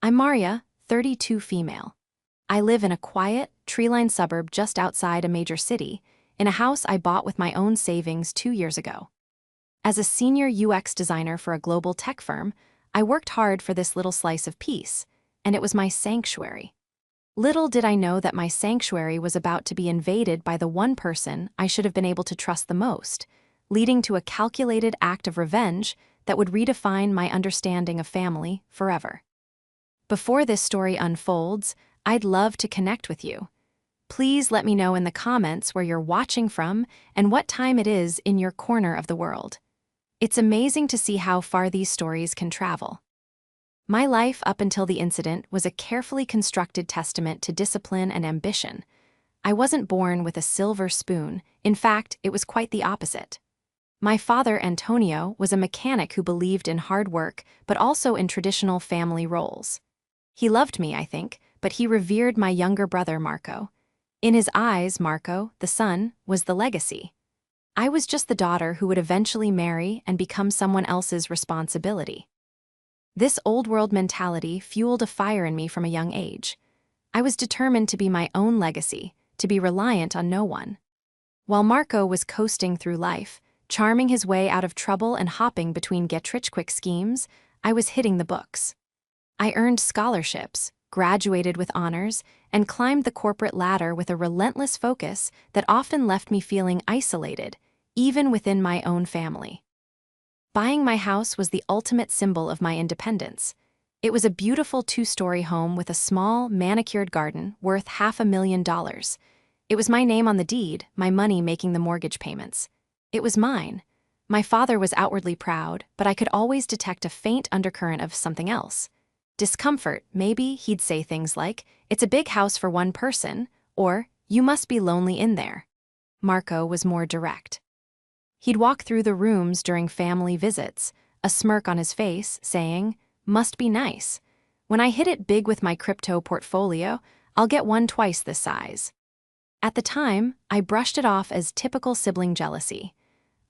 I'm Maria, 32 female. I live in a quiet, tree-lined suburb just outside a major city, in a house I bought with my own savings 2 years ago. As a senior UX designer for a global tech firm, I worked hard for this little slice of peace, and it was my sanctuary. Little did I know that my sanctuary was about to be invaded by the one person I should have been able to trust the most, leading to a calculated act of revenge that would redefine my understanding of family forever. Before this story unfolds, I'd love to connect with you. Please let me know in the comments where you're watching from and what time it is in your corner of the world. It's amazing to see how far these stories can travel. My life up until the incident was a carefully constructed testament to discipline and ambition. I wasn't born with a silver spoon. In fact, it was quite the opposite. My father, Antonio, was a mechanic who believed in hard work, but also in traditional family roles. He loved me, I think, but he revered my younger brother, Marco. In his eyes, Marco, the son, was the legacy. I was just the daughter who would eventually marry and become someone else's responsibility. This old-world mentality fueled a fire in me from a young age. I was determined to be my own legacy, to be reliant on no one. While Marco was coasting through life, charming his way out of trouble and hopping between get-rich-quick schemes, I was hitting the books. I earned scholarships, graduated with honors, and climbed the corporate ladder with a relentless focus that often left me feeling isolated, even within my own family. Buying my house was the ultimate symbol of my independence. It was a beautiful 2-story home with a small, manicured garden worth $500,000. It was my name on the deed, my money making the mortgage payments. It was mine. My father was outwardly proud, but I could always detect a faint undercurrent of something else. Discomfort, maybe. He'd say things like, "It's a big house for one person," or, "You must be lonely in there." Marco was more direct. He'd walk through the rooms during family visits, a smirk on his face, saying, "Must be nice. When I hit it big with my crypto portfolio, I'll get one twice this size." At the time, I brushed it off as typical sibling jealousy.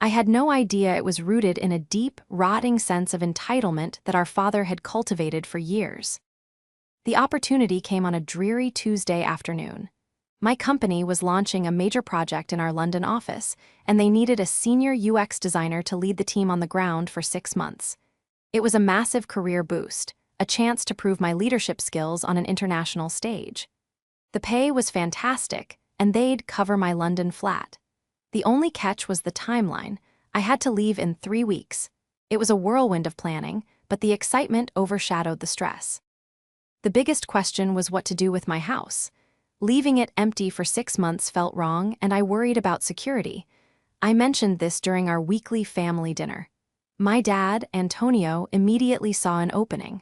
I had no idea it was rooted in a deep, rotting sense of entitlement that our father had cultivated for years. The opportunity came on a dreary Tuesday afternoon. My company was launching a major project in our London office, and they needed a senior UX designer to lead the team on the ground for 6 months. It was a massive career boost, a chance to prove my leadership skills on an international stage. The pay was fantastic, and they'd cover my London flat. The only catch was the timeline. I had to leave in 3 weeks. It was a whirlwind of planning, but the excitement overshadowed the stress. The biggest question was what to do with my house. Leaving it empty for 6 months felt wrong, and I worried about security. I mentioned this during our weekly family dinner. My dad, Antonio, immediately saw an opening.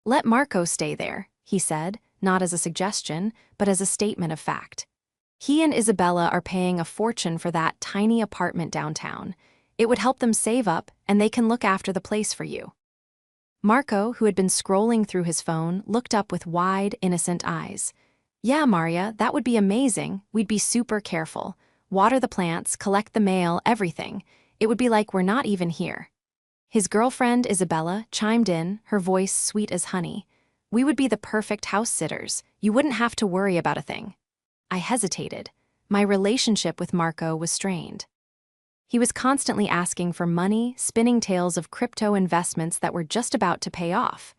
"Let Marco stay there," he said, not as a suggestion, but as a statement of fact. "He and Isabella are paying a fortune for that tiny apartment downtown. It would help them save up, and they can look after the place for you." Marco, who had been scrolling through his phone, looked up with wide, innocent eyes. "Yeah, Maria, that would be amazing. We'd be super careful. Water the plants, collect the mail, everything. It would be like we're not even here." His girlfriend, Isabella, chimed in, her voice sweet as honey. "We would be the perfect house sitters. You wouldn't have to worry about a thing." I hesitated. My relationship with Marco was strained. He was constantly asking for money, spinning tales of crypto investments that were just about to pay off.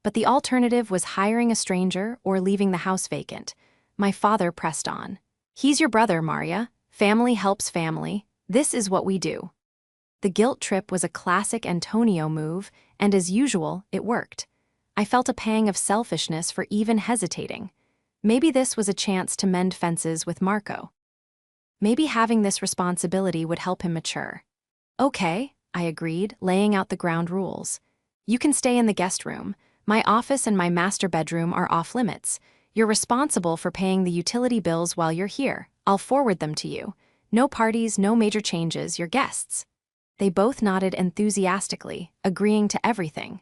But the alternative was hiring a stranger or leaving the house vacant. My father pressed on. "He's your brother, Maria. Family helps family. This is what we do." The guilt trip was a classic Antonio move, and as usual, it worked. I felt a pang of selfishness for even hesitating. Maybe this was a chance to mend fences with Marco. Maybe having this responsibility would help him mature. "Okay," I agreed, laying out the ground rules. "You can stay in the guest room. My office and my master bedroom are off limits. You're responsible for paying the utility bills while you're here. I'll forward them to you. No parties, no major changes, you're guests." They both nodded enthusiastically, agreeing to everything.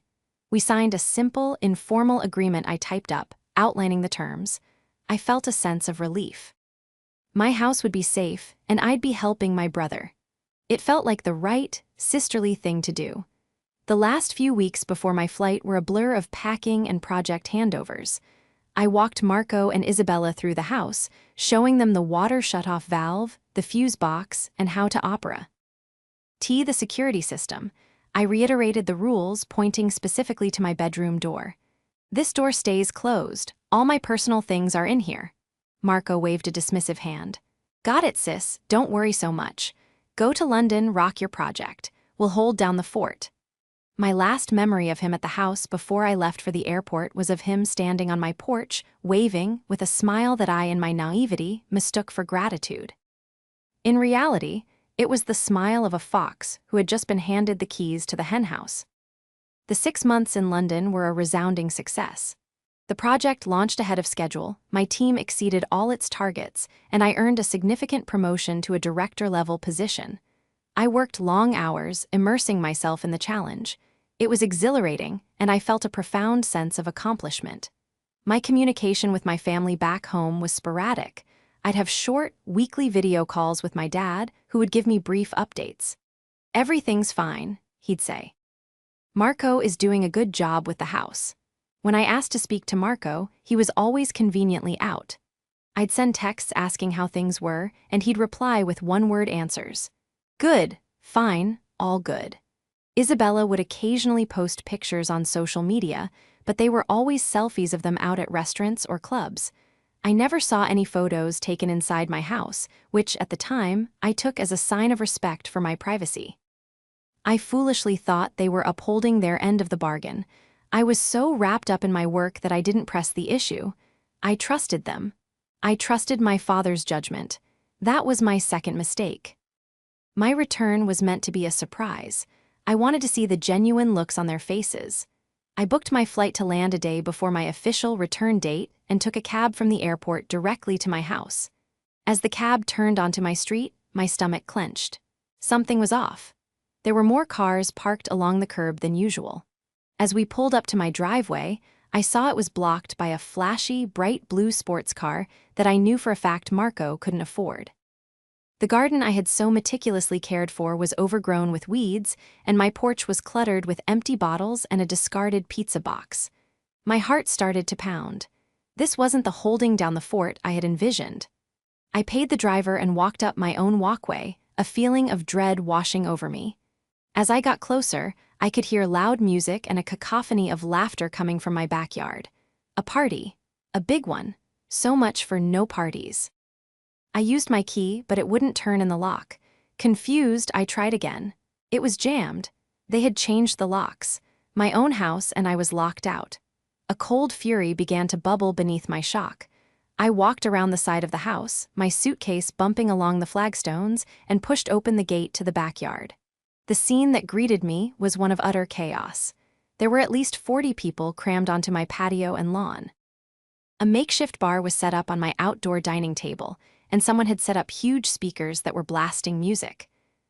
We signed a simple, informal agreement I typed up, outlining the terms. I felt a sense of relief. My house would be safe, and I'd be helping my brother. It felt like the right, sisterly thing to do. The last few weeks before my flight were a blur of packing and project handovers. I walked Marco and Isabella through the house, showing them the water shutoff valve, the fuse box, and how to operate the security system. I reiterated the rules, pointing specifically to my bedroom door. This door stays closed. All my personal things are in here. Marco waved a dismissive hand. Got it, sis. Don't worry so much. Go to London, rock your project. We'll hold down the fort. My last memory of him at the house before I left for the airport was of him standing on my porch, waving, with a smile that I, in my naivety, mistook for gratitude. In reality, it was the smile of a fox who had just been handed the keys to the henhouse. The 6 months in London were a resounding success. The project launched ahead of schedule, my team exceeded all its targets, and I earned a significant promotion to a director-level position. I worked long hours, immersing myself in the challenge. It was exhilarating, and I felt a profound sense of accomplishment. My communication with my family back home was sporadic. I'd have short, weekly video calls with my dad, who would give me brief updates. Everything's fine, he'd say. Marco is doing a good job with the house. When I asked to speak to Marco, he was always conveniently out. I'd send texts asking how things were, and he'd reply with one-word answers. Good, fine, all good. Isabella would occasionally post pictures on social media, but they were always selfies of them out at restaurants or clubs. I never saw any photos taken inside my house, which, at the time, I took as a sign of respect for my privacy. I foolishly thought they were upholding their end of the bargain. I was so wrapped up in my work that I didn't press the issue. I trusted them. I trusted my father's judgment. That was my second mistake. My return was meant to be a surprise. I wanted to see the genuine looks on their faces. I booked my flight to land a day before my official return date and took a cab from the airport directly to my house. As the cab turned onto my street, my stomach clenched. Something was off. There were more cars parked along the curb than usual. As we pulled up to my driveway, I saw it was blocked by a flashy, bright blue sports car that I knew for a fact Marco couldn't afford. The garden I had so meticulously cared for was overgrown with weeds, and my porch was cluttered with empty bottles and a discarded pizza box. My heart started to pound. This wasn't the holding down the fort I had envisioned. I paid the driver and walked up my own walkway, a feeling of dread washing over me. As I got closer, I could hear loud music and a cacophony of laughter coming from my backyard. A party. A big one. So much for no parties. I used my key, but it wouldn't turn in the lock. Confused, I tried again. It was jammed. They had changed the locks. My own house, and I was locked out. A cold fury began to bubble beneath my shock. I walked around the side of the house, my suitcase bumping along the flagstones, and pushed open the gate to the backyard. The scene that greeted me was one of utter chaos. There were at least 40 people crammed onto my patio and lawn. A makeshift bar was set up on my outdoor dining table, and someone had set up huge speakers that were blasting music.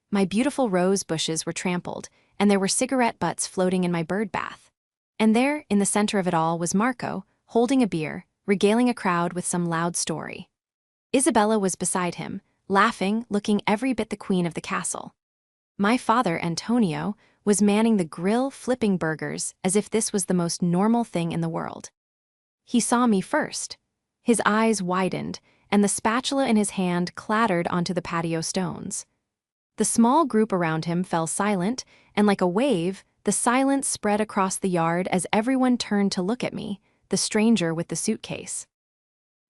My beautiful rose bushes were trampled, and there were cigarette butts floating in my bird bath. And there, in the center of it all, was Marco, holding a beer, regaling a crowd with some loud story. Isabella was beside him, laughing, looking every bit the queen of the castle. My father, Antonio, was manning the grill, flipping burgers as if this was the most normal thing in the world. He saw me first. His eyes widened, and the spatula in his hand clattered onto the patio stones. The small group around him fell silent, and like a wave, the silence spread across the yard as everyone turned to look at me, the stranger with the suitcase.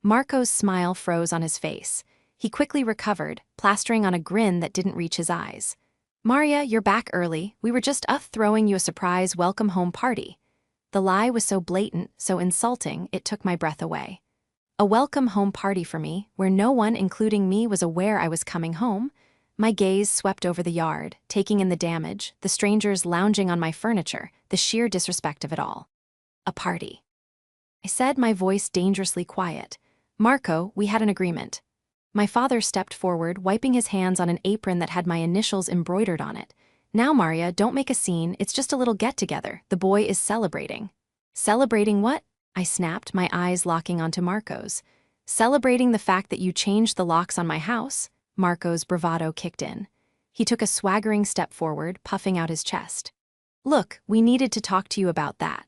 Marco's smile froze on his face. He quickly recovered, plastering on a grin that didn't reach his eyes. "Maria, you're back early. We were just throwing you a surprise welcome home party." The lie was so blatant, so insulting, it took my breath away. A welcome home party for me, where no one, including me, was aware I was coming home? My gaze swept over the yard, taking in the damage, the strangers lounging on my furniture, the sheer disrespect of it all. A party. I said, my voice dangerously quiet. "Marco, we had an agreement." My father stepped forward, wiping his hands on an apron that had my initials embroidered on it. "Now, Maria, don't make a scene, it's just a little get-together. The boy is celebrating." "Celebrating what?" I snapped, my eyes locking onto Marco's. "Celebrating the fact that you changed the locks on my house." Marco's bravado kicked in. He took a swaggering step forward, puffing out his chest. Look, we needed to talk to you about that.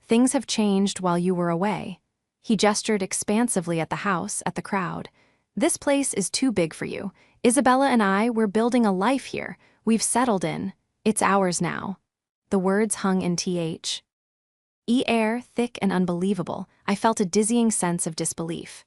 Things have changed while you were away. He gestured expansively at the house, at the crowd. This place is too big for you. Isabella and I, we're building a life here. We've settled in. It's ours now. The words hung in th. Air, thick and unbelievable. I felt a dizzying sense of disbelief.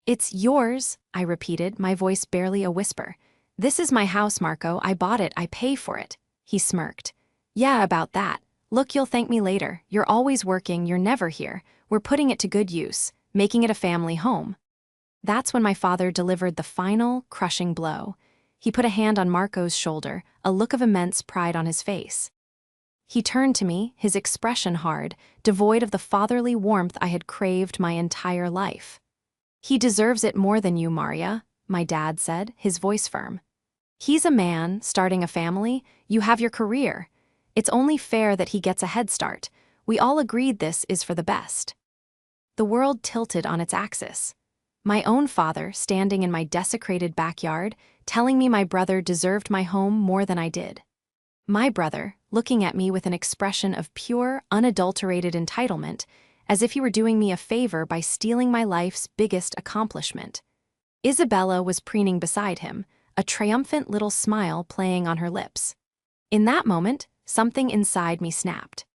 It's yours, I repeated, my voice barely a whisper. This is my house, Marco. I bought it. I pay for it. He smirked. Yeah, about that. Look, you'll thank me later. You're always working. You're never here. We're putting it to good use, making it a family home. That's when my father delivered the final, crushing blow. He put a hand on Marco's shoulder, a look of immense pride on his face. He turned to me, his expression hard, devoid of the fatherly warmth I had craved my entire life. He deserves it more than you, Maria, my dad said, his voice firm. He's a man, starting a family. You have your career. It's only fair that he gets a head start. We all agreed this is for the best. The world tilted on its axis. My own father, standing in my desecrated backyard, telling me my brother deserved my home more than I did. My brother, looking at me with an expression of pure, unadulterated entitlement, as if he were doing me a favor by stealing my life's biggest accomplishment. Isabella was preening beside him, a triumphant little smile playing on her lips. In that moment, something inside me snapped.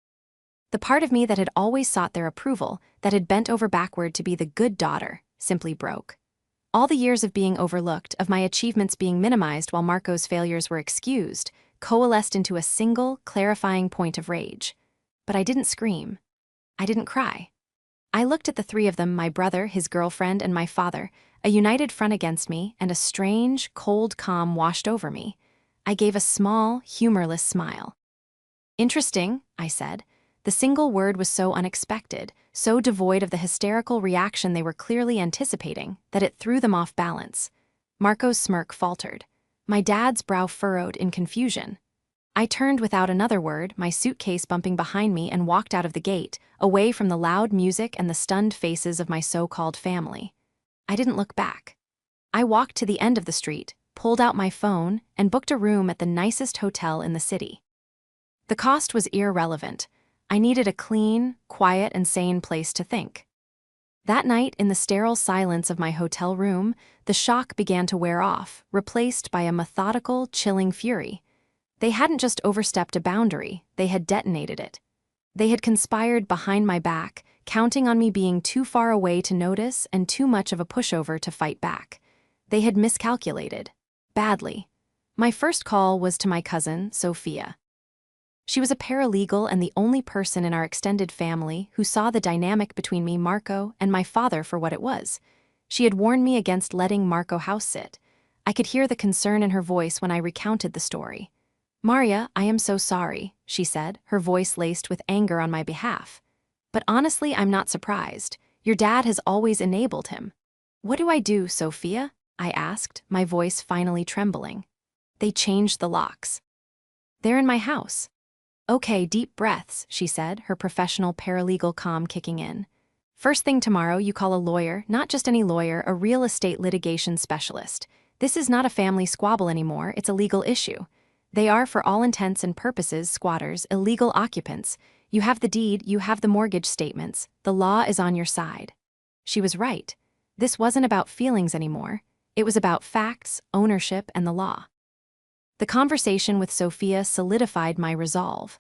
The part of me that had always sought their approval, that had bent over backward to be the good daughter, simply broke. All the years of being overlooked, of my achievements being minimized while Marco's failures were excused, coalesced into a single, clarifying point of rage. But I didn't scream. I didn't cry. I looked at the three of them, my brother, his girlfriend, and my father, a united front against me, and a strange, cold calm washed over me. I gave a small, humorless smile. Interesting, I said. The single word was so unexpected, so devoid of the hysterical reaction they were clearly anticipating, that it threw them off balance. Marco's smirk faltered. My dad's brow furrowed in confusion. I turned without another word, my suitcase bumping behind me, and walked out of the gate, away from the loud music and the stunned faces of my so-called family. I didn't look back. I walked to the end of the street, pulled out my phone, and booked a room at the nicest hotel in the city. The cost was irrelevant. I needed a clean, quiet, and sane place to think. That night, in the sterile silence of my hotel room, the shock began to wear off, replaced by a methodical, chilling fury. They hadn't just overstepped a boundary, they had detonated it. They had conspired behind my back, counting on me being too far away to notice and too much of a pushover to fight back. They had miscalculated. Badly. My first call was to my cousin, Sophia. She was a paralegal and the only person in our extended family who saw the dynamic between me, Marco, and my father for what it was. She had warned me against letting Marco house sit. I could hear the concern in her voice when I recounted the story. Maria, I am so sorry, she said, her voice laced with anger on my behalf. But honestly, I'm not surprised. Your dad has always enabled him. What do I do, Sophia? I asked, my voice finally trembling. They changed the locks. They're in my house. Okay, deep breaths, she said, her professional paralegal calm kicking in. First thing tomorrow, you call a lawyer, not just any lawyer, a real estate litigation specialist. This is not a family squabble anymore, it's a legal issue. They are, for all intents and purposes, squatters, illegal occupants. You have the deed, you have the mortgage statements. The law is on your side. She was right. This wasn't about feelings anymore. It was about facts, ownership, and the law. The conversation with Sophia solidified my resolve.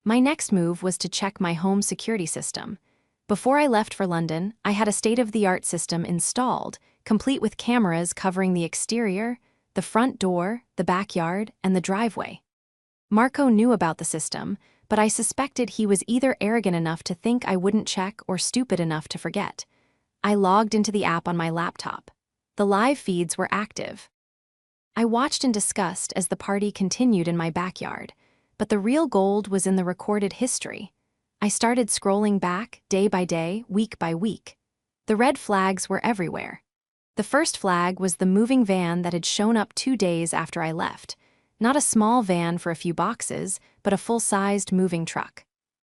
My next move was to check my home security system. Before I left for London, I had a state-of-the-art system installed, complete with cameras covering the exterior, the front door, the backyard, and the driveway. Marco knew about the system, but I suspected he was either arrogant enough to think I wouldn't check or stupid enough to forget. I logged into the app on my laptop. The live feeds were active. I watched in disgust as the party continued in my backyard, but the real gold was in the recorded history. I started scrolling back, day by day, week by week. The red flags were everywhere. The first flag was the moving van that had shown up 2 days after I left. Not a small van for a few boxes, but a full-sized moving truck.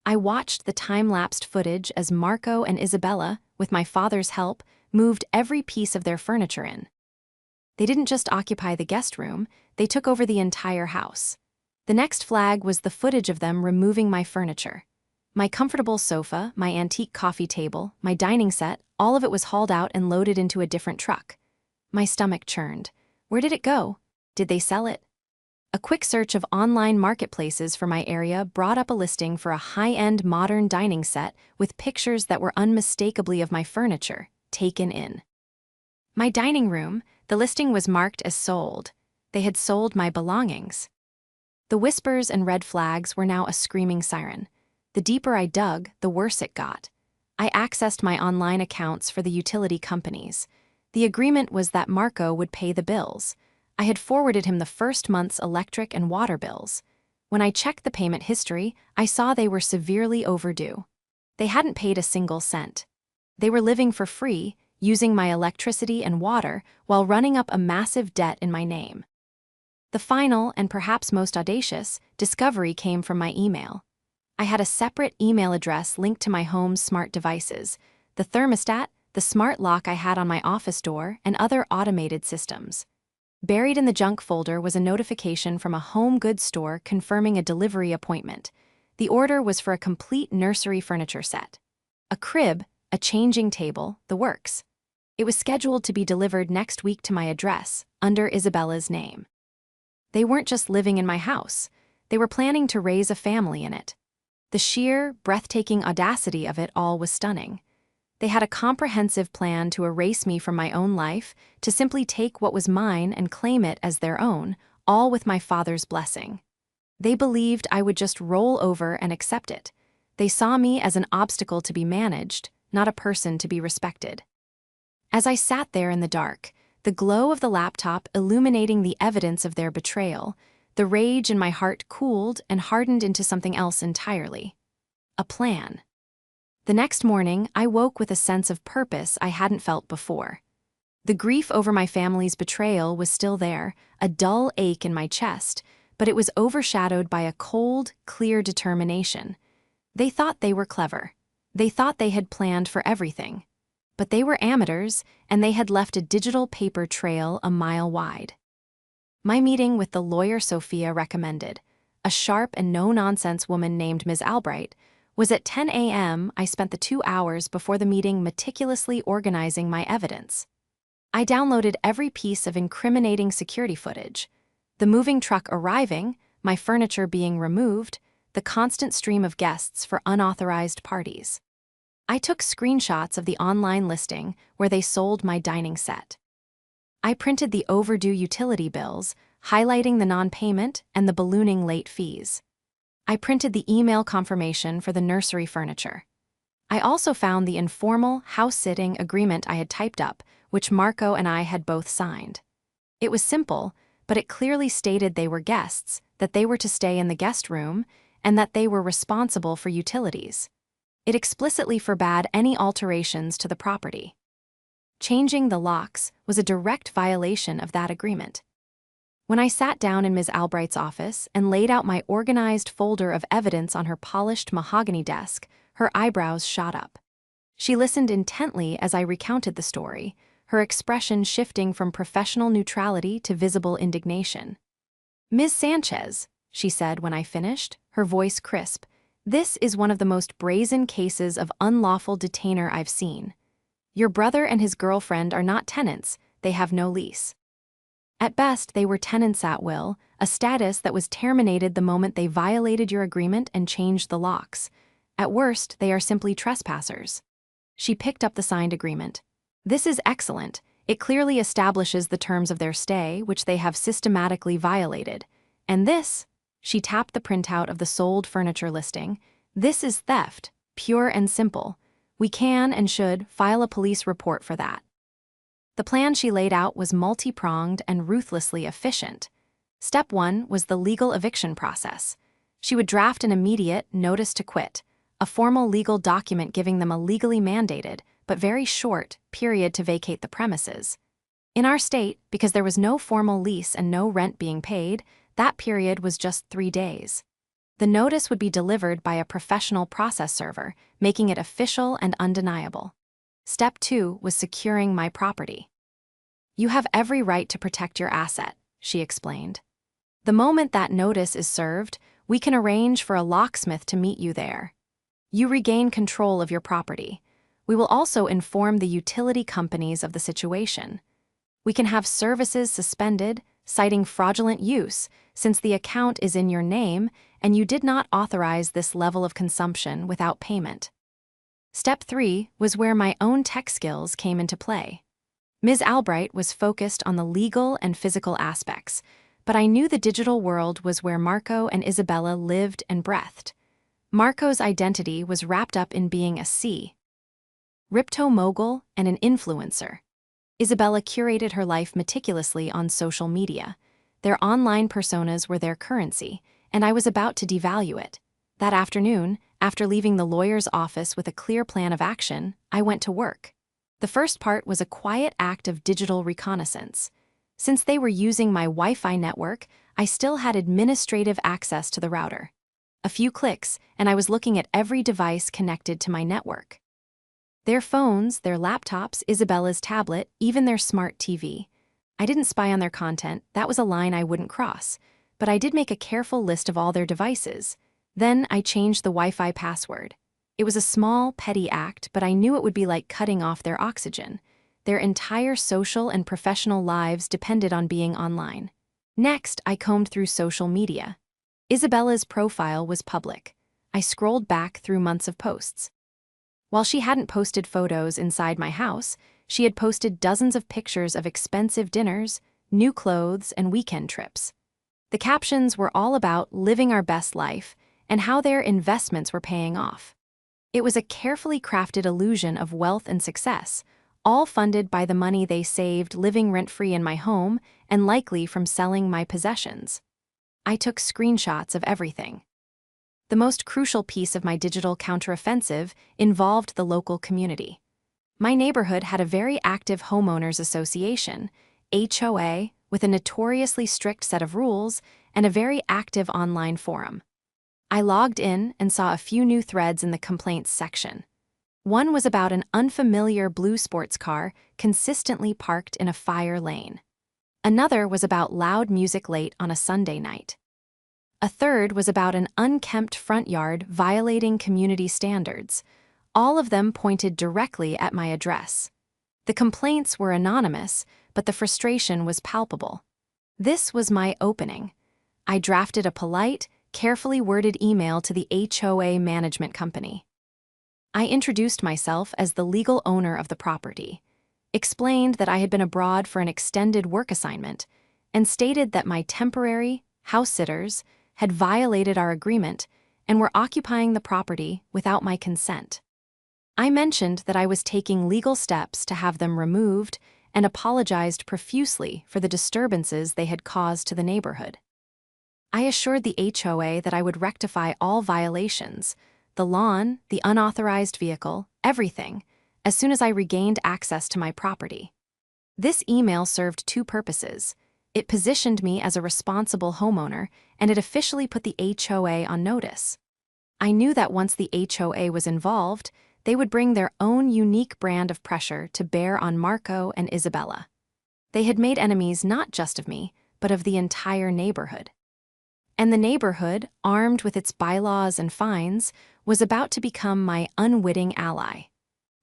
I watched the time-lapsed footage as Marco and Isabella, with my father's help, moved every piece of their furniture in. They didn't just occupy the guest room, they took over the entire house. The next flag was the footage of them removing my furniture. My comfortable sofa, my antique coffee table, my dining set, all of it was hauled out and loaded into a different truck. My stomach churned. Where did it go? Did they sell it? A quick search of online marketplaces for my area brought up a listing for a high-end modern dining set with pictures that were unmistakably of my furniture, taken in. My dining room, the listing was marked as sold. They had sold my belongings. The whispers and red flags were now a screaming siren. The deeper I dug, the worse it got. I accessed my online accounts for the utility companies. The agreement was that Marco would pay the bills. I had forwarded him the first month's electric and water bills. When I checked the payment history, I saw they were severely overdue. They hadn't paid a single cent. They were living for free, using my electricity and water while running up a massive debt in my name. The final, and perhaps most audacious, discovery came from my email. I had a separate email address linked to my home's smart devices, the thermostat, the smart lock I had on my office door, and other automated systems. Buried in the junk folder was a notification from a home goods store confirming a delivery appointment. The order was for a complete nursery furniture set. A crib, a changing table, the works. It was scheduled to be delivered next week to my address, under Isabella's name. They weren't just living in my house. They were planning to raise a family in it. The sheer, breathtaking audacity of it all was stunning. They had a comprehensive plan to erase me from my own life, to simply take what was mine and claim it as their own, all with my father's blessing. They believed I would just roll over and accept it. They saw me as an obstacle to be managed, not a person to be respected. As I sat there in the dark, the glow of the laptop illuminating the evidence of their betrayal, the rage in my heart cooled and hardened into something else entirely. A plan. The next morning, I woke with a sense of purpose I hadn't felt before. The grief over my family's betrayal was still there, a dull ache in my chest, but it was overshadowed by a cold, clear determination. They thought they were clever. They thought they had planned for everything. But they were amateurs, and they had left a digital paper trail a mile wide. My meeting with the lawyer Sophia recommended, a sharp and no-nonsense woman named Ms. Albright, was at 10 a.m. I spent the 2 hours before the meeting meticulously organizing my evidence. I downloaded every piece of incriminating security footage. The moving truck arriving, my furniture being removed, the constant stream of guests for unauthorized parties. I took screenshots of the online listing where they sold my dining set. I printed the overdue utility bills, highlighting the non-payment and the ballooning late fees. I printed the email confirmation for the nursery furniture. I also found the informal, house-sitting agreement I had typed up, which Marco and I had both signed. It was simple, but it clearly stated they were guests, that they were to stay in the guest room, and that they were responsible for utilities. It explicitly forbade any alterations to the property. Changing the locks was a direct violation of that agreement. When I sat down in Ms. Albright's office and laid out my organized folder of evidence on her polished mahogany desk, her eyebrows shot up. She listened intently as I recounted the story, her expression shifting from professional neutrality to visible indignation. "Ms. Sanchez," she said when I finished, her voice crisp, "this is one of the most brazen cases of unlawful detainer I've seen. Your brother and his girlfriend are not tenants, they have no lease. At best, they were tenants at will, a status that was terminated the moment they violated your agreement and changed the locks. At worst, they are simply trespassers." She picked up the signed agreement. "This is excellent. It clearly establishes the terms of their stay, which they have systematically violated. And this," she tapped the printout of the sold furniture listing, "this is theft, pure and simple. We can and should file a police report for that." The plan she laid out was multi-pronged and ruthlessly efficient. Step 1 was the legal eviction process. She would draft an immediate notice to quit, a formal legal document giving them a legally mandated, but very short, period to vacate the premises. In our state, because there was no formal lease and no rent being paid, that period was just 3 days. The notice would be delivered by a professional process server, making it official and undeniable. Step 2 was securing my property. "You have every right to protect your asset," she explained. The moment that notice is served, we can arrange for a locksmith to meet you there. You regain control of your property. We will also inform the utility companies of the situation. We can have services suspended, citing fraudulent use, since the account is in your name and you did not authorize this level of consumption without payment. Step 3 was where my own tech skills came into play. Ms. Albright was focused on the legal and physical aspects, but I knew the digital world was where Marco and Isabella lived and breathed. Marco's identity was wrapped up in being a crypto mogul and an influencer. Isabella curated her life meticulously on social media. Their online personas were their currency, and I was about to devalue it. That afternoon, after leaving the lawyer's office with a clear plan of action, I went to work. The first part was a quiet act of digital reconnaissance. Since they were using my Wi-Fi network, I still had administrative access to the router. A few clicks, and I was looking at every device connected to my network. Their phones, their laptops, Isabella's tablet, even their smart TV. I didn't spy on their content, that was a line I wouldn't cross, but I did make a careful list of all their devices. Then I changed the Wi-Fi password. It was a small, petty act, but I knew it would be like cutting off their oxygen. Their entire social and professional lives depended on being online. Next, I combed through social media. Isabella's profile was public. I scrolled back through months of posts. While she hadn't posted photos inside my house, she had posted dozens of pictures of expensive dinners, new clothes, and weekend trips. The captions were all about living our best life and how their investments were paying off. It was a carefully crafted illusion of wealth and success, all funded by the money they saved living rent-free in my home and likely from selling my possessions. I took screenshots of everything. The most crucial piece of my digital counteroffensive involved the local community. My neighborhood had a very active homeowners association, HOA, with a notoriously strict set of rules and a very active online forum. I logged in and saw a few new threads in the complaints section. One was about an unfamiliar blue sports car consistently parked in a fire lane. Another was about loud music late on a Sunday night. A third was about an unkempt front yard violating community standards. All of them pointed directly at my address. The complaints were anonymous, but the frustration was palpable. This was my opening. I drafted a polite, carefully worded email to the HOA management company. I introduced myself as the legal owner of the property, explained that I had been abroad for an extended work assignment, and stated that my temporary house sitters had violated our agreement and were occupying the property without my consent. I mentioned that I was taking legal steps to have them removed and apologized profusely for the disturbances they had caused to the neighborhood. I assured the HOA that I would rectify all violations, the lawn, the unauthorized vehicle, everything, as soon as I regained access to my property. This email served two purposes. It positioned me as a responsible homeowner, and it officially put the HOA on notice. I knew that once the HOA was involved, they would bring their own unique brand of pressure to bear on Marco and Isabella. They had made enemies not just of me, but of the entire neighborhood. And the neighborhood, armed with its bylaws and fines, was about to become my unwitting ally.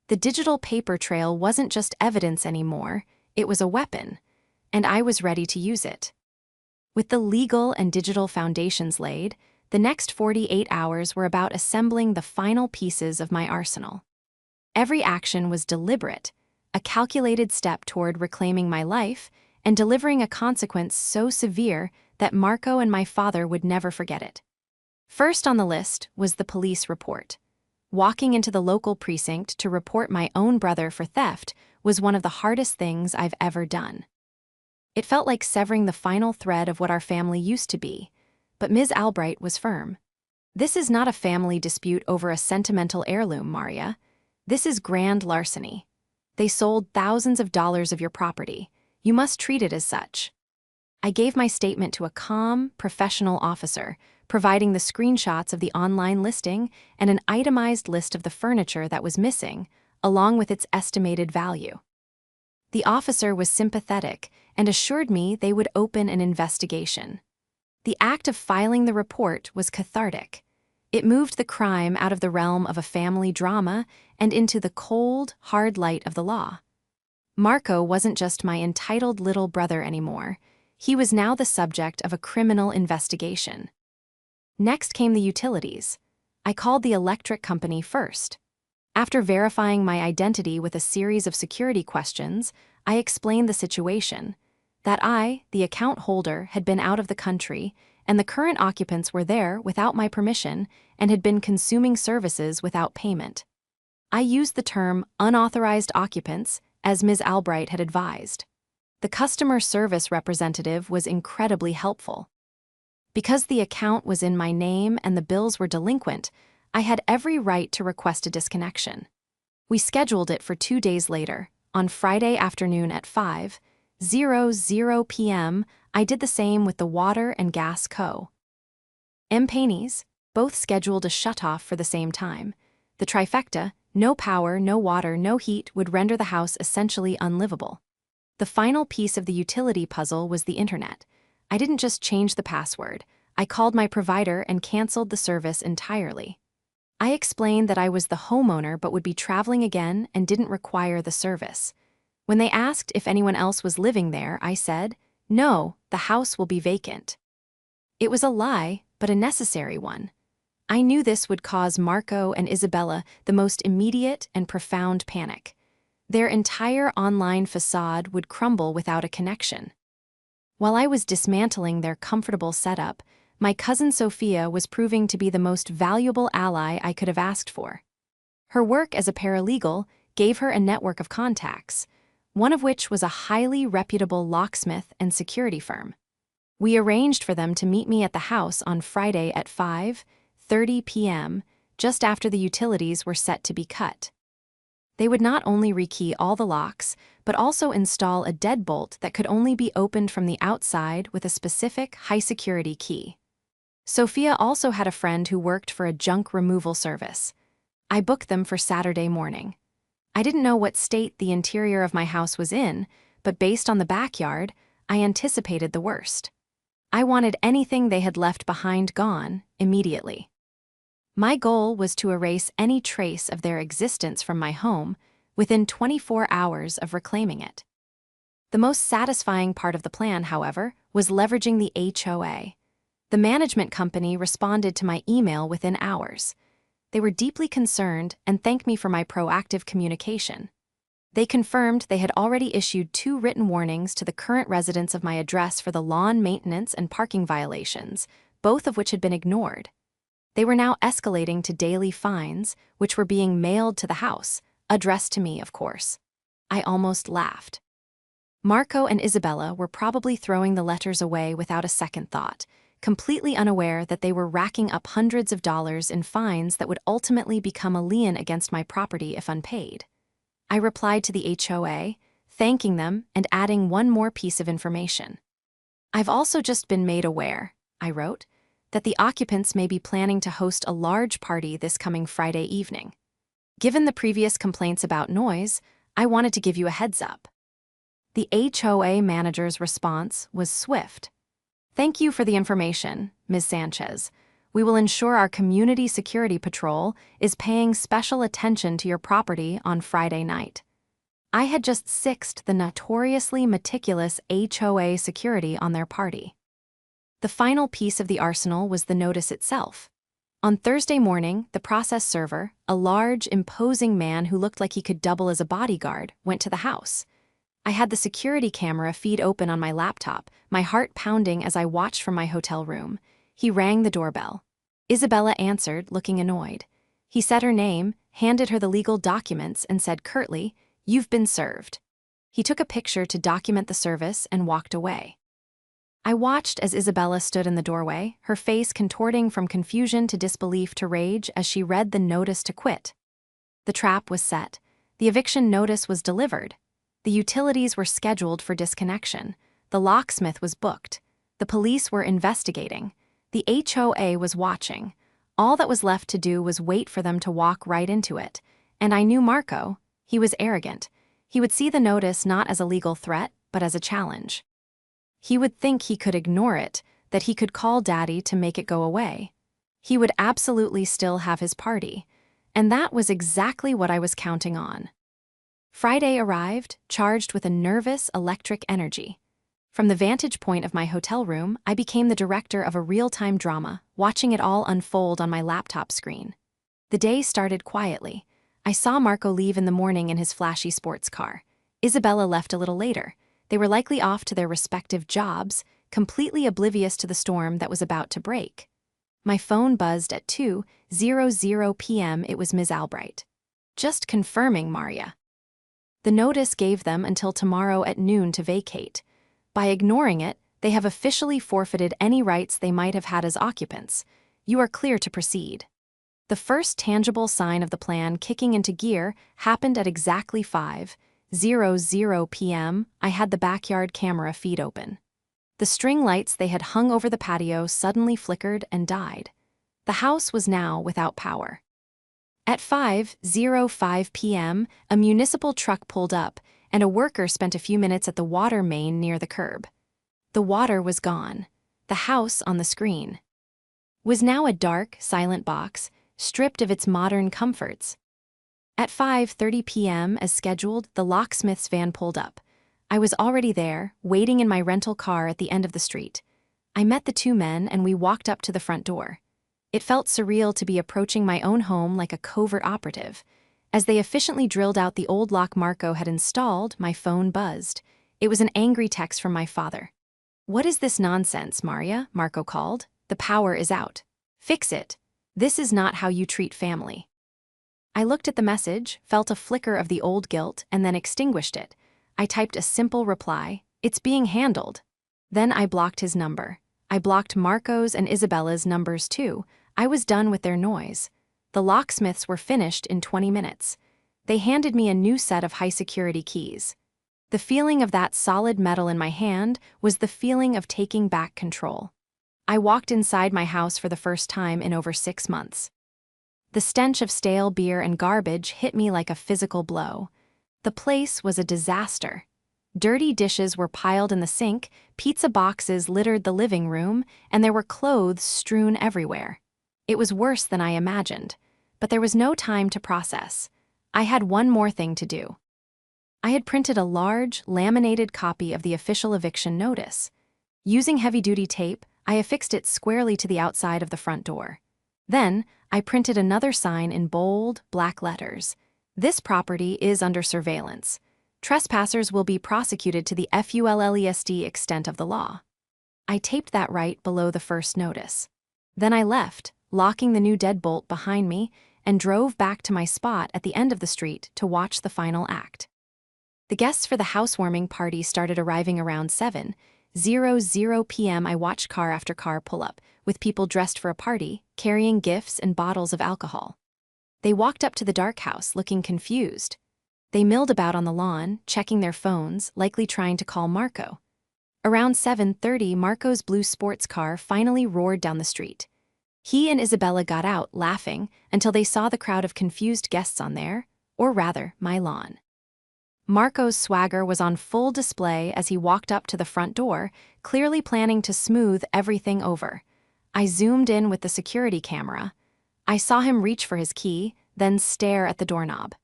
The digital paper trail wasn't just evidence anymore, it was a weapon, and I was ready to use it. With the legal and digital foundations laid, the next 48 hours were about assembling the final pieces of my arsenal. Every action was deliberate, a calculated step toward reclaiming my life and delivering a consequence so severe that Marco and my father would never forget it. First on the list was the police report. Walking into the local precinct to report my own brother for theft was one of the hardest things I've ever done. It felt like severing the final thread of what our family used to be, but Ms. Albright was firm. This is not a family dispute over a sentimental heirloom, Maria. This is grand larceny. They sold thousands of dollars of your property. You must treat it as such. I gave my statement to a calm, professional officer, providing the screenshots of the online listing and an itemized list of the furniture that was missing, along with its estimated value. The officer was sympathetic and assured me they would open an investigation. The act of filing the report was cathartic. It moved the crime out of the realm of a family drama and into the cold, hard light of the law. Marco wasn't just my entitled little brother anymore. He was now the subject of a criminal investigation. Next came the utilities. I called the electric company first. After verifying my identity with a series of security questions, I explained the situation. That I, the account holder, had been out of the country, and the current occupants were there without my permission and had been consuming services without payment. I used the term unauthorized occupants, as Ms. Albright had advised. The customer service representative was incredibly helpful. Because the account was in my name and the bills were delinquent, I had every right to request a disconnection. We scheduled it for 2 days later, on Friday afternoon at 5:00 p.m. I did the same with the Water and Gas Co. M. Both scheduled a shutoff for the same time. The trifecta, no power, no water, no heat, would render the house essentially unlivable. The final piece of the utility puzzle was the internet. I didn't just change the password. I called my provider and canceled the service entirely. I explained that I was the homeowner but would be traveling again and didn't require the service. When they asked if anyone else was living there, I said, "No, the house will be vacant." It was a lie, but a necessary one. I knew this would cause Marco and Isabella the most immediate and profound panic. Their entire online facade would crumble without a connection. While I was dismantling their comfortable setup, my cousin Sophia was proving to be the most valuable ally I could have asked for. Her work as a paralegal gave her a network of contacts, one of which was a highly reputable locksmith and security firm. We arranged for them to meet me at the house on Friday at 5:30 p.m., just after the utilities were set to be cut. They would not only rekey all the locks, but also install a deadbolt that could only be opened from the outside with a specific high-security key. Sophia also had a friend who worked for a junk removal service. I booked them for Saturday morning. I didn't know what state the interior of my house was in, but based on the backyard, I anticipated the worst. I wanted anything they had left behind gone immediately. My goal was to erase any trace of their existence from my home within 24 hours of reclaiming it. The most satisfying part of the plan, however, was leveraging the HOA. The management company responded to my email within hours. They were deeply concerned and thanked me for my proactive communication. They confirmed they had already issued 2 written warnings to the current residents of my address for the lawn maintenance and parking violations, both of which had been ignored. They were now escalating to daily fines, which were being mailed to the house, addressed to me, of course. I almost laughed. Marco and Isabella were probably throwing the letters away without a second thought, completely unaware that they were racking up hundreds of dollars in fines that would ultimately become a lien against my property if unpaid. I replied to the HOA, thanking them and adding one more piece of information. "I've also just been made aware," I wrote, "that the occupants may be planning to host a large party this coming Friday evening. Given the previous complaints about noise, I wanted to give you a heads up." The HOA manager's response was swift. "Thank you for the information, Ms. Sanchez. We will ensure our community security patrol is paying special attention to your property on Friday night." I had just sixed the notoriously meticulous HOA security on their party. The final piece of the arsenal was the notice itself. On Thursday morning, the process server, a large, imposing man who looked like he could double as a bodyguard, went to the house. I had the security camera feed open on my laptop, my heart pounding as I watched from my hotel room. He rang the doorbell. Isabella answered, looking annoyed. He said her name, handed her the legal documents, and said curtly, "You've been served." He took a picture to document the service and walked away. I watched as Isabella stood in the doorway, her face contorting from confusion to disbelief to rage as she read the notice to quit. The trap was set. The eviction notice was delivered. The utilities were scheduled for disconnection. The locksmith was booked. The police were investigating. The HOA was watching. All that was left to do was wait for them to walk right into it. And I knew Marco. He was arrogant. He would see the notice not as a legal threat, but as a challenge. He would think he could ignore it, that he could call Daddy to make it go away. He would absolutely still have his party, and that was exactly what I was counting on. Friday arrived, charged with a nervous, electric energy. From the vantage point of my hotel room, I became the director of a real-time drama, watching it all unfold on my laptop screen. The day started quietly. I saw Marco leave in the morning in his flashy sports car. Isabella left a little later. They were likely off to their respective jobs, completely oblivious to the storm that was about to break. My phone buzzed at 2:00 p.m. It was Ms. Albright. "Just confirming, Maria." The notice gave them until tomorrow at noon to vacate. By ignoring it, they have officially forfeited any rights they might have had as occupants. You are clear to proceed. The first tangible sign of the plan kicking into gear happened at exactly 5:00 p.m. I had the backyard camera feed open. The string lights they had hung over the patio suddenly flickered and died. The house was now without power. At 5:05 p.m., a municipal truck pulled up, and a worker spent a few minutes at the water main near the curb. The water was gone. The house on the screen was now a dark, silent box, stripped of its modern comforts. At 5:30 p.m., as scheduled, the locksmith's van pulled up. I was already there, waiting in my rental car at the end of the street. I met the two men and we walked up to the front door. It felt surreal to be approaching my own home like a covert operative. As they efficiently drilled out the old lock Marco had installed, my phone buzzed. It was an angry text from my father. "What is this nonsense, Maria?" Marco called. "The power is out. Fix it. This is not how you treat family." I looked at the message, felt a flicker of the old guilt, and then extinguished it. I typed a simple reply: "It's being handled." Then I blocked his number. I blocked Marco's and Isabella's numbers too. I was done with their noise. The locksmiths were finished in 20 minutes. They handed me a new set of high-security keys. The feeling of that solid metal in my hand was the feeling of taking back control. I walked inside my house for the first time in over 6 months. The stench of stale beer and garbage hit me like a physical blow. The place was a disaster. Dirty dishes were piled in the sink, pizza boxes littered the living room, and there were clothes strewn everywhere. It was worse than I imagined, but there was no time to process. I had one more thing to do. I had printed a large, laminated copy of the official eviction notice. Using heavy-duty tape, I affixed it squarely to the outside of the front door. Then, I printed another sign in bold, black letters. "This property is under surveillance. Trespassers will be prosecuted to the fullest extent of the law." I taped that right below the first notice. Then I left, locking the new deadbolt behind me, and drove back to my spot at the end of the street to watch the final act. The guests for the housewarming party started arriving around 7:00 p.m. I watched car after car pull up, with people dressed for a party, carrying gifts and bottles of alcohol. They walked up to the dark house, looking confused. They milled about on the lawn, checking their phones, likely trying to call Marco. Around 7:30, Marco's blue sports car finally roared down the street. He and Isabella got out, laughing, until they saw the crowd of confused guests on their, or rather, my lawn. Marco's swagger was on full display as he walked up to the front door, clearly planning to smooth everything over. I zoomed in with the security camera. I saw him reach for his key, then stare at the doorknob.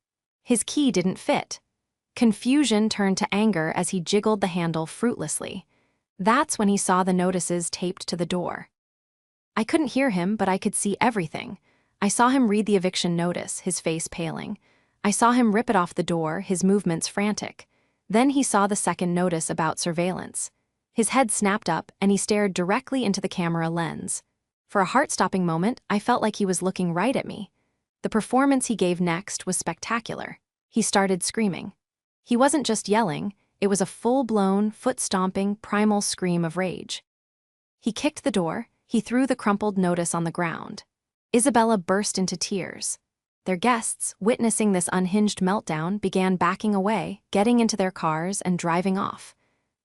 His key didn't fit. Confusion turned to anger as he jiggled the handle fruitlessly. That's when he saw the notices taped to the door. I couldn't hear him, but I could see everything. I saw him read the eviction notice, his face paling. I saw him rip it off the door, his movements frantic. Then he saw the second notice about surveillance. His head snapped up, and he stared directly into the camera lens. For a heart-stopping moment, I felt like he was looking right at me. The performance he gave next was spectacular. He started screaming. He wasn't just yelling, it was a full-blown, foot-stomping, primal scream of rage. He kicked the door, he threw the crumpled notice on the ground. Isabella burst into tears. Their guests, witnessing this unhinged meltdown, began backing away, getting into their cars, and driving off.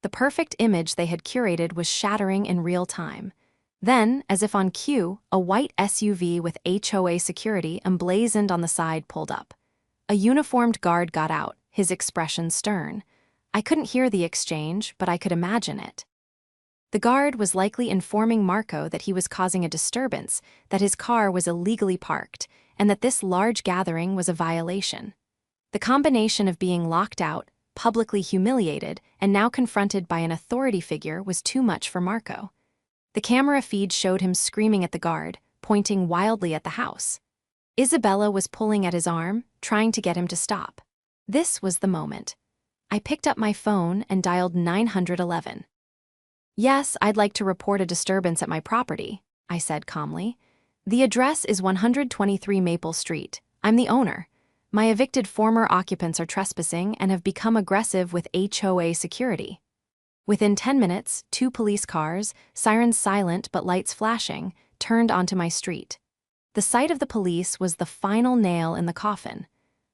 The perfect image they had curated was shattering in real time. Then, as if on cue, a white SUV with HOA security emblazoned on the side pulled up. A uniformed guard got out, his expression stern. I couldn't hear the exchange, but I could imagine it. The guard was likely informing Marco that he was causing a disturbance, that his car was illegally parked, and that this large gathering was a violation. The combination of being locked out, publicly humiliated, and now confronted by an authority figure was too much for Marco. The camera feed showed him screaming at the guard, pointing wildly at the house. Isabella was pulling at his arm, trying to get him to stop. This was the moment. I picked up my phone and dialed 911. "Yes, I'd like to report a disturbance at my property," I said calmly. "The address is 123 Maple Street. I'm the owner. My evicted former occupants are trespassing and have become aggressive with HOA security." Within 10 minutes, 2 police cars, sirens silent but lights flashing, turned onto my street. The sight of the police was the final nail in the coffin.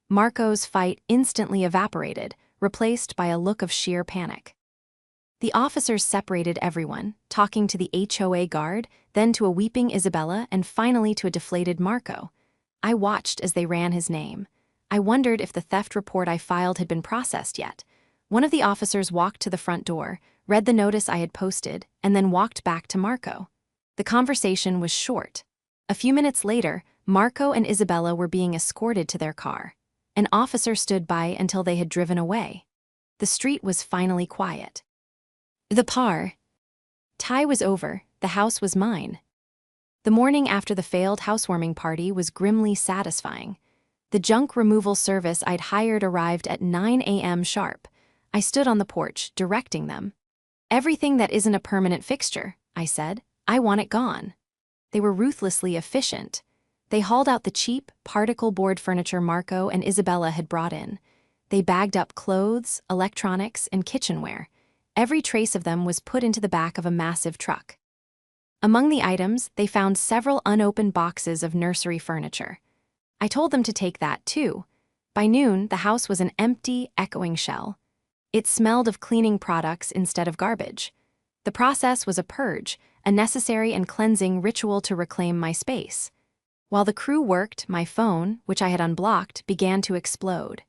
Marco's fight instantly evaporated, replaced by a look of sheer panic. The officers separated everyone, talking to the HOA guard, then to a weeping Isabella, and finally to a deflated Marco. I watched as they ran his name. I wondered if the theft report I filed had been processed yet. One of the officers walked to the front door, read the notice I had posted, and then walked back to Marco. The conversation was short. A few minutes later, Marco and Isabella were being escorted to their car. An officer stood by until they had driven away. The street was finally quiet. The tie was over, the house was mine. The morning after the failed housewarming party was grimly satisfying. The junk removal service I'd hired arrived at 9 a.m. sharp. I stood on the porch, directing them. "Everything that isn't a permanent fixture," I said. "I want it gone." They were ruthlessly efficient. They hauled out the cheap, particle board furniture Marco and Isabella had brought in. They bagged up clothes, electronics, and kitchenware. Every trace of them was put into the back of a massive truck. Among the items, they found several unopened boxes of nursery furniture. I told them to take that too. By noon, the house was an empty, echoing shell. It smelled of cleaning products instead of garbage. The process was a purge, a necessary and cleansing ritual to reclaim my space. While the crew worked, my phone, which I had unblocked, began to explode.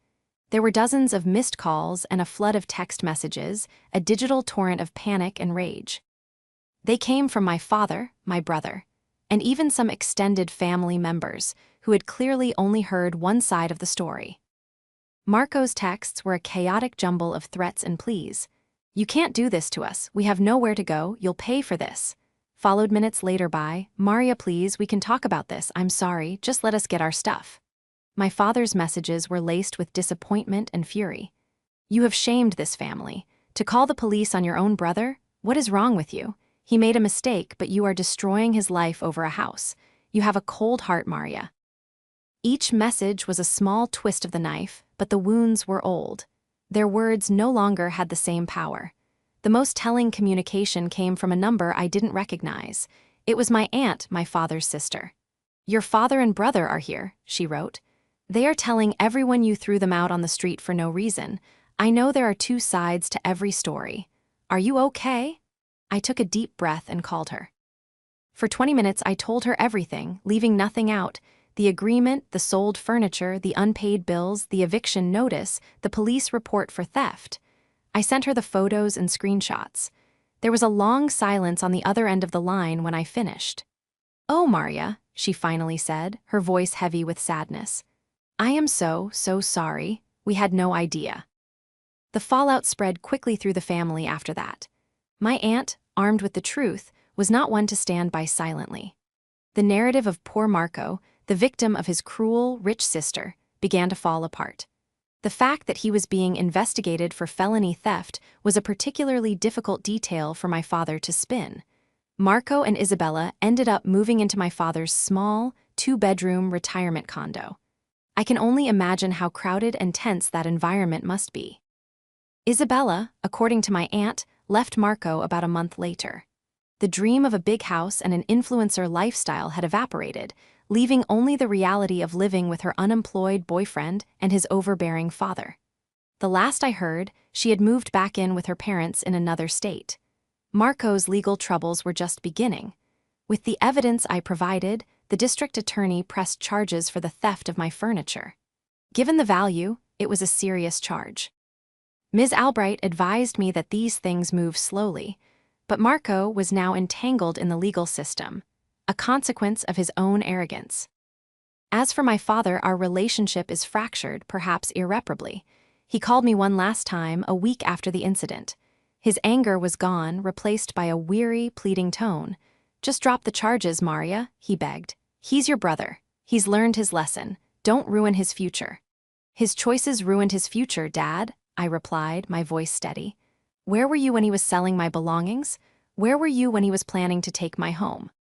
There were dozens of missed calls and a flood of text messages, a digital torrent of panic and rage. They came from my father, my brother, and even some extended family members who had clearly only heard one side of the story. Marco's texts were a chaotic jumble of threats and pleas. "You can't do this to us, we have nowhere to go, you'll pay for this." Followed minutes later by, "Maria, please, we can talk about this, I'm sorry, just let us get our stuff." My father's messages were laced with disappointment and fury. "You have shamed this family. To call the police on your own brother? What is wrong with you? He made a mistake, but you are destroying his life over a house. You have a cold heart, Maria." Each message was a small twist of the knife, but the wounds were old. Their words no longer had the same power. The most telling communication came from a number I didn't recognize. It was my aunt, my father's sister. "Your father and brother are here," she wrote. "They are telling everyone you threw them out on the street for no reason. I know there are 2 sides to every story. Are you okay?" I took a deep breath and called her. For 20 minutes I told her everything, leaving nothing out. The agreement, the sold furniture, the unpaid bills, the eviction notice, the police report for theft. I sent her the photos and screenshots. There was a long silence on the other end of the line when I finished. "Oh, Maria," she finally said, her voice heavy with sadness. "I am so sorry. We had no idea." The fallout spread quickly through the family after that. My aunt, armed with the truth, was not one to stand by silently. The narrative of poor Marco, the victim of his cruel, rich sister, began to fall apart. The fact that he was being investigated for felony theft was a particularly difficult detail for my father to spin. Marco and Isabella ended up moving into my father's small, 2-bedroom retirement condo. I can only imagine how crowded and tense that environment must be. Isabella, according to my aunt, left Marco about a month later. The dream of a big house and an influencer lifestyle had evaporated, leaving only the reality of living with her unemployed boyfriend and his overbearing father. The last I heard, she had moved back in with her parents in another state. Marco's legal troubles were just beginning. With the evidence I provided, the district attorney pressed charges for the theft of my furniture. Given the value, it was a serious charge. Ms. Albright advised me that these things move slowly. But Marco was now entangled in the legal system, a consequence of his own arrogance. As for my father, our relationship is fractured, perhaps irreparably. He called me one last time a week after the incident. His anger was gone, replaced by a weary, pleading tone. "Just drop the charges, Maria," he begged. "He's your brother. He's learned his lesson. Don't ruin his future." "His choices ruined his future, Dad," I replied, my voice steady. "Where were you when he was selling my belongings? Where were you when he was planning to take my home?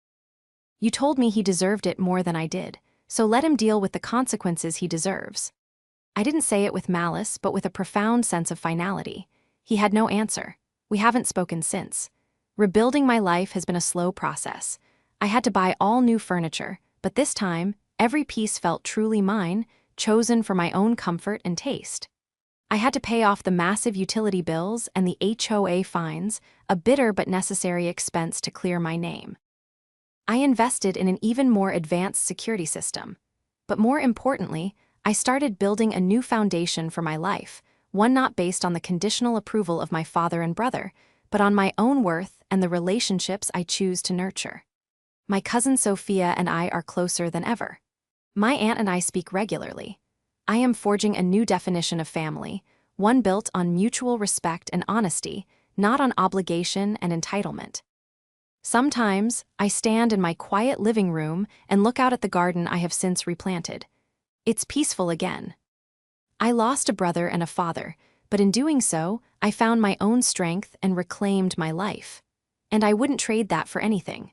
You told me he deserved it more than I did, so let him deal with the consequences he deserves." I didn't say it with malice, but with a profound sense of finality. He had no answer. We haven't spoken since. Rebuilding my life has been a slow process. I had to buy all new furniture, but this time, every piece felt truly mine, chosen for my own comfort and taste. I had to pay off the massive utility bills and the HOA fines, a bitter but necessary expense to clear my name. I invested in an even more advanced security system. But more importantly, I started building a new foundation for my life, one not based on the conditional approval of my father and brother, but on my own worth and the relationships I choose to nurture. My cousin Sophia and I are closer than ever. My aunt and I speak regularly. I am forging a new definition of family, one built on mutual respect and honesty, not on obligation and entitlement. Sometimes, I stand in my quiet living room and look out at the garden I have since replanted. It's peaceful again. I lost a brother and a father, but in doing so, I found my own strength and reclaimed my life. And I wouldn't trade that for anything.